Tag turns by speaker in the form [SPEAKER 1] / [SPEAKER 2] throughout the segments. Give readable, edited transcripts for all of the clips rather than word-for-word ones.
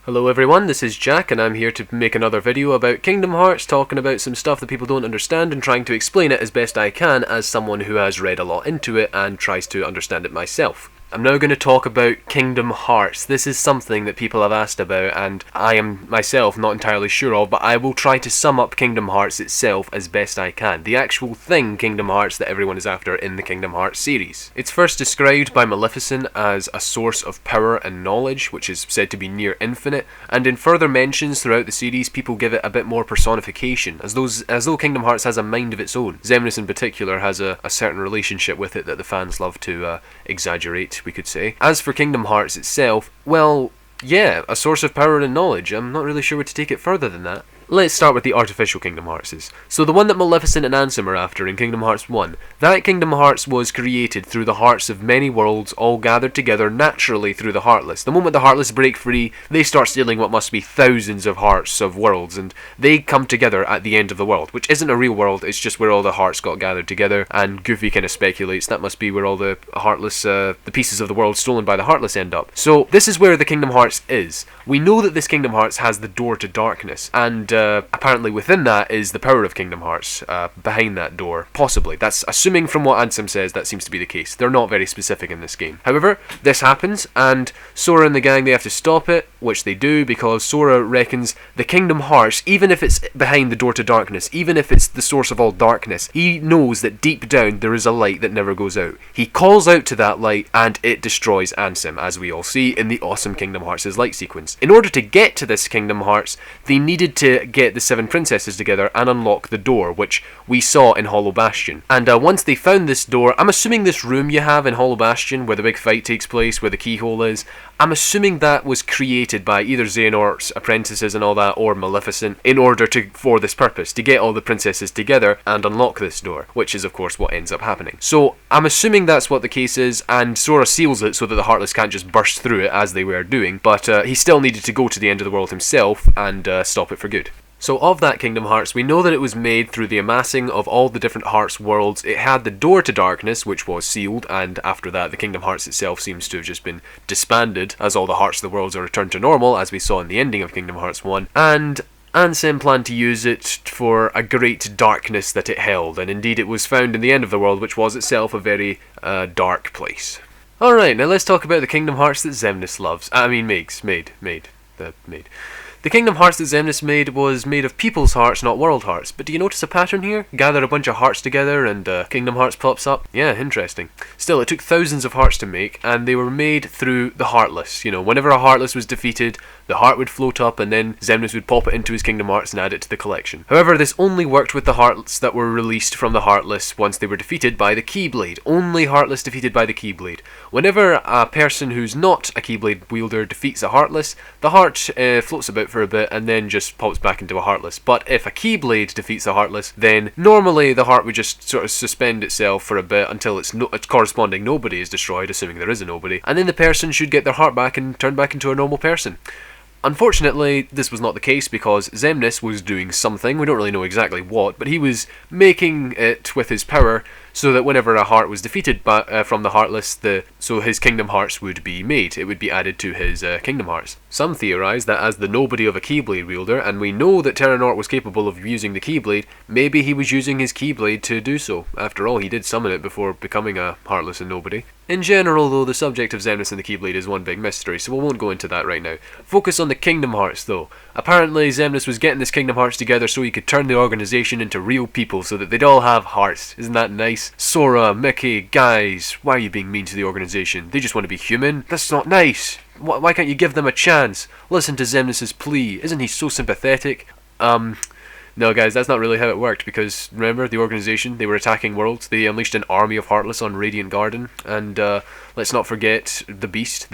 [SPEAKER 1] Hello everyone, this is Jack and I'm here to make another video about Kingdom Hearts, talking about some stuff that people don't understand and trying to explain it as best I can as someone who has read a lot into it and tries to understand it myself. I'm now going to talk about Kingdom Hearts. This is something that people have asked about and I am myself not entirely sure of, but I will try to sum up Kingdom Hearts itself as best I can. The actual thing Kingdom Hearts that everyone is after in the Kingdom Hearts series. It's first described by Maleficent as a source of power and knowledge, which is said to be near infinite, and in further mentions throughout the series people give it a bit more personification, as though Kingdom Hearts has a mind of its own. Xemnas in particular has a certain relationship with it that the fans love to exaggerate, we could say. As for Kingdom Hearts itself, well, yeah, a source of power and knowledge. I'm not really sure where to take it further than that. Let's start with the artificial Kingdom Hearts. So the one that Maleficent and Ansem are after in Kingdom Hearts 1, that Kingdom Hearts was created through the hearts of many worlds all gathered together naturally through the Heartless. The moment the Heartless break free, they start stealing what must be thousands of hearts of worlds, and they come together at the end of the world, which isn't a real world, it's just where all the hearts got gathered together, and Goofy kind of speculates that must be where all the Heartless, the pieces of the world stolen by the Heartless end up. So this is where the Kingdom Hearts is. We know that this Kingdom Hearts has the door to darkness, and apparently within that is the power of Kingdom Hearts, behind that door, possibly. That's assuming from what Ansem says that seems to be the case. They're not very specific in this game. However, this happens, and Sora and the gang, they have to stop it, which they do, because Sora reckons the Kingdom Hearts, even if it's behind the door to darkness, even if it's the source of all darkness, he knows that deep down there is a light that never goes out. He calls out to that light, and it destroys Ansem, as we all see in the awesome Kingdom Hearts' light sequence. In order to get to this Kingdom Hearts, they needed to get the 7 princesses together and unlock the door, which we saw in Hollow Bastion. And once they found this door, I'm assuming this room you have in Hollow Bastion, where the big fight takes place, where the keyhole is, I'm assuming that was created by either Xehanort's apprentices and all that, or Maleficent, in order for this purpose, to get all the princesses together and unlock this door, which is of course what ends up happening. So I'm assuming that's what the case is, and Sora seals it so that the Heartless can't just burst through it as they were doing, but he still needed to go to the end of the world himself and stop it for good. So of that Kingdom Hearts, we know that it was made through the amassing of all the different Hearts worlds. It had the door to darkness, which was sealed, and after that the Kingdom Hearts itself seems to have just been disbanded, as all the Hearts of the worlds are returned to normal, as we saw in the ending of Kingdom Hearts 1, and Ansem planned to use it for a great darkness that it held, and indeed it was found in the end of the world, which was itself a very dark place. Alright, now let's talk about the Kingdom Hearts that Xemnas loves. Made. The Kingdom Hearts that Xemnas made was made of people's hearts, not world hearts. But do you notice a pattern here? Gather a bunch of hearts together and Kingdom Hearts pops up? Yeah, interesting. Still, it took thousands of hearts to make, and they were made through the Heartless. You know, whenever a Heartless was defeated, the heart would float up and then Xemnas would pop it into his Kingdom Hearts and add it to the collection. However, this only worked with the Hearts that were released from the Heartless once they were defeated by the Keyblade. Only Heartless defeated by the Keyblade. Whenever a person who's not a Keyblade wielder defeats a Heartless, the heart floats about for a bit and then just pops back into a Heartless. But if a Keyblade defeats a Heartless, then normally the heart would just sort of suspend itself for a bit until its corresponding nobody is destroyed, assuming there is a nobody, and then the person should get their heart back and turn back into a normal person. Unfortunately, this was not the case because Xemnas was doing something, we don't really know exactly what, but he was making it with his power so that whenever a heart was defeated from the Heartless, so his Kingdom Hearts would be made. It would be added to his Kingdom Hearts. Some theorise that as the nobody of a Keyblade wielder, and we know that Terranort was capable of using the Keyblade, maybe he was using his Keyblade to do so. After all, he did summon it before becoming a Heartless and nobody. In general, though, the subject of Xemnas and the Keyblade is one big mystery, so we won't go into that right now. Focus on the Kingdom Hearts, though. Apparently, Xemnas was getting this Kingdom Hearts together so he could turn the organisation into real people, so that they'd all have hearts. Isn't that nice? Sora, Mickey, guys, why are you being mean to the organisation? They just want to be human? That's not nice. Why can't you give them a chance? Listen to Xemnas' plea. Isn't he so sympathetic? No guys, that's not really how it worked, because remember, the organisation, they were attacking worlds, they unleashed an army of Heartless on Radiant Garden, and let's not forget the Beast.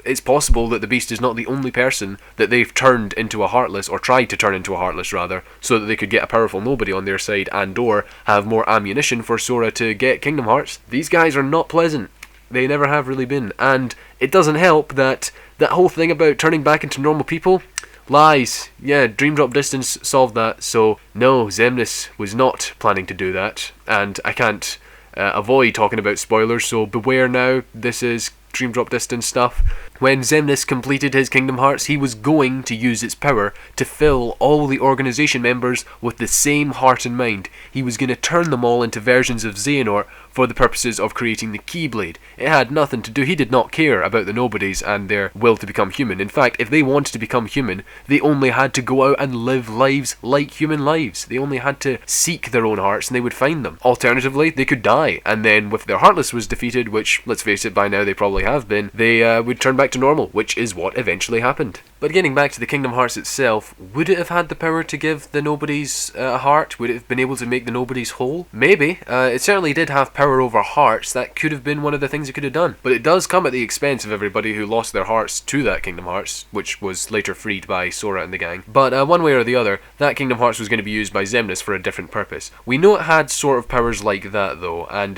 [SPEAKER 1] It's possible that the Beast is not the only person that they've turned into a Heartless, or tried to turn into a Heartless rather, so that they could get a powerful nobody on their side and or have more ammunition for Sora to get Kingdom Hearts. These guys are not pleasant. They never have really been, and it doesn't help that that whole thing about turning back into normal people, lies. Yeah, Dream Drop Distance solved that, so no, Xemnas was not planning to do that, and I can't avoid talking about spoilers, so beware now, this is Dream Drop Distance stuff. When Xemnas completed his Kingdom Hearts, he was going to use its power to fill all the organization members with the same heart and mind. He was going to turn them all into versions of Xehanort for the purposes of creating the Keyblade. It had nothing to do, he did not care about the nobodies and their will to become human. In fact, if they wanted to become human, they only had to go out and live lives like human lives. They only had to seek their own hearts and they would find them. Alternatively, they could die, and then if their Heartless was defeated, which, let's face it, by now they probably have been, they would turn back to normal, which is what eventually happened. But getting back to the Kingdom Hearts itself, would it have had the power to give the nobodies a heart? Would it have been able to make the nobodies whole? Maybe. It certainly did have power over hearts. That could have been one of the things it could have done. But it does come at the expense of everybody who lost their hearts to that Kingdom Hearts, which was later freed by Sora and the gang. But one way or the other, that Kingdom Hearts was going to be used by Xemnas for a different purpose. We know it had sort of powers like that though, and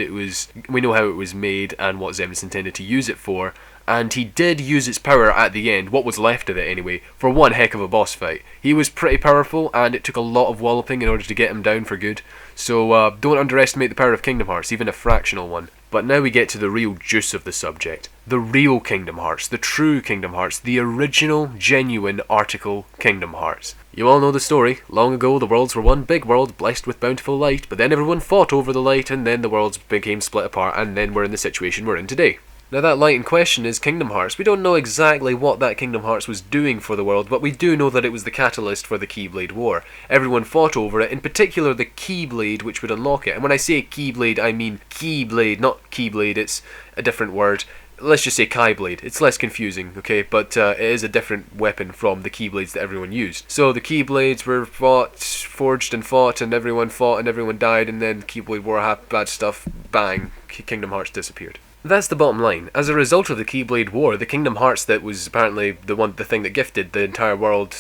[SPEAKER 1] we know how it was made and what Xemnas intended to use it for. And he did use its power at the end, what was left of it anyway, for one heck of a boss fight. He was pretty powerful, and it took a lot of walloping in order to get him down for good. So don't underestimate the power of Kingdom Hearts, even a fractional one. But now we get to the real juice of the subject. The real Kingdom Hearts, the true Kingdom Hearts, the original, genuine article Kingdom Hearts. You all know the story. Long ago the worlds were one big world, blessed with bountiful light, but then everyone fought over the light, and then the worlds became split apart, and then we're in the situation we're in today. Now that light in question is Kingdom Hearts. We don't know exactly what that Kingdom Hearts was doing for the world, but we do know that it was the catalyst for the Keyblade War. Everyone fought over it, in particular the Keyblade, which would unlock it. And when I say Keyblade, I mean Keyblade, not Keyblade, it's a different word. Let's just say Keyblade. It's less confusing, okay? But it is a different weapon from the Keyblades that everyone used. So the Keyblades were forged and fought, and everyone fought, and everyone died, and then Keyblade War happened, bad stuff, bang, Kingdom Hearts disappeared. That's the bottom line. As a result of the Keyblade War, the Kingdom Hearts that was apparently the thing that gifted the entire world,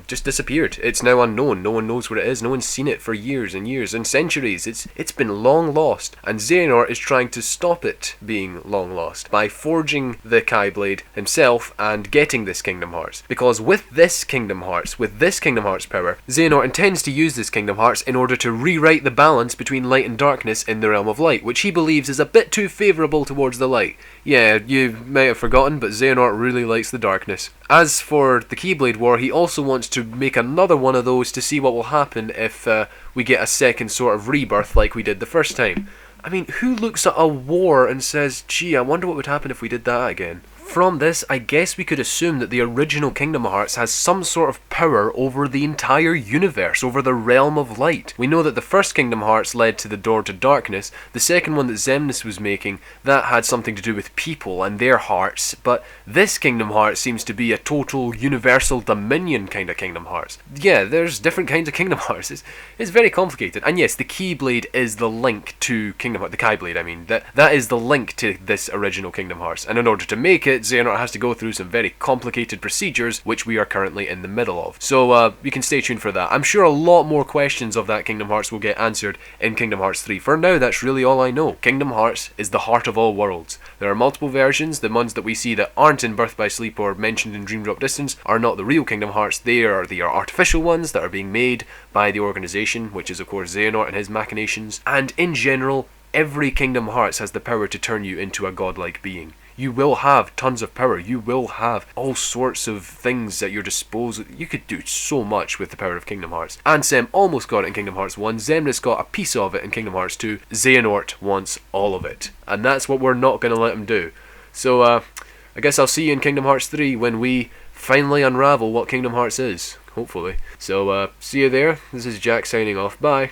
[SPEAKER 1] just disappeared. It's now unknown. No one knows where it is. No one's seen it for years and years and centuries. It's been long lost, and Xehanort is trying to stop it being long lost by forging the Keyblade himself and getting this Kingdom Hearts. Because with this Kingdom Hearts power, Xehanort intends to use this Kingdom Hearts in order to rewrite the balance between light and darkness in the realm of light, which he believes is a bit too favourable towards the light. Yeah, you may have forgotten, but Xehanort really likes the darkness. As for the Keyblade War, he also wants to make another one of those to see what will happen if we get a second sort of rebirth like we did the first time. I mean, who looks at a war and says, gee, I wonder what would happen if we did that again? From this, I guess we could assume that the original Kingdom Hearts has some sort of power over the entire universe, over the realm of light. We know that the first Kingdom Hearts led to the door to darkness. The second one that Xemnas was making, that had something to do with people and their hearts, but this Kingdom Hearts seems to be a total universal dominion kind of Kingdom Hearts. Yeah, there's different kinds of Kingdom Hearts. It's very complicated. And yes, the Keyblade is the link to Kingdom Hearts. The Keyblade, I mean. That is the link to this original Kingdom Hearts. And in order to make it, Xehanort has to go through some very complicated procedures, which we are currently in the middle of. So you can stay tuned for that. I'm sure a lot more questions of that Kingdom Hearts will get answered in Kingdom Hearts 3. For now, that's really all I know. Kingdom Hearts is the heart of all worlds. There are multiple versions. The ones that we see that aren't in Birth by Sleep or mentioned in Dream Drop Distance are not the real Kingdom Hearts. They are artificial ones that are being made by the organization, which is of course Xehanort and his machinations. And in general, every Kingdom Hearts has the power to turn you into a godlike being. You will have tons of power. You will have all sorts of things at your disposal. You could do so much with the power of Kingdom Hearts. Ansem almost got it in Kingdom Hearts 1. Xemnas got a piece of it in Kingdom Hearts 2. Xehanort wants all of it. And that's what we're not going to let him do. So, I guess I'll see you in Kingdom Hearts 3 when we finally unravel what Kingdom Hearts is. Hopefully. So, see you there. This is Jack signing off. Bye.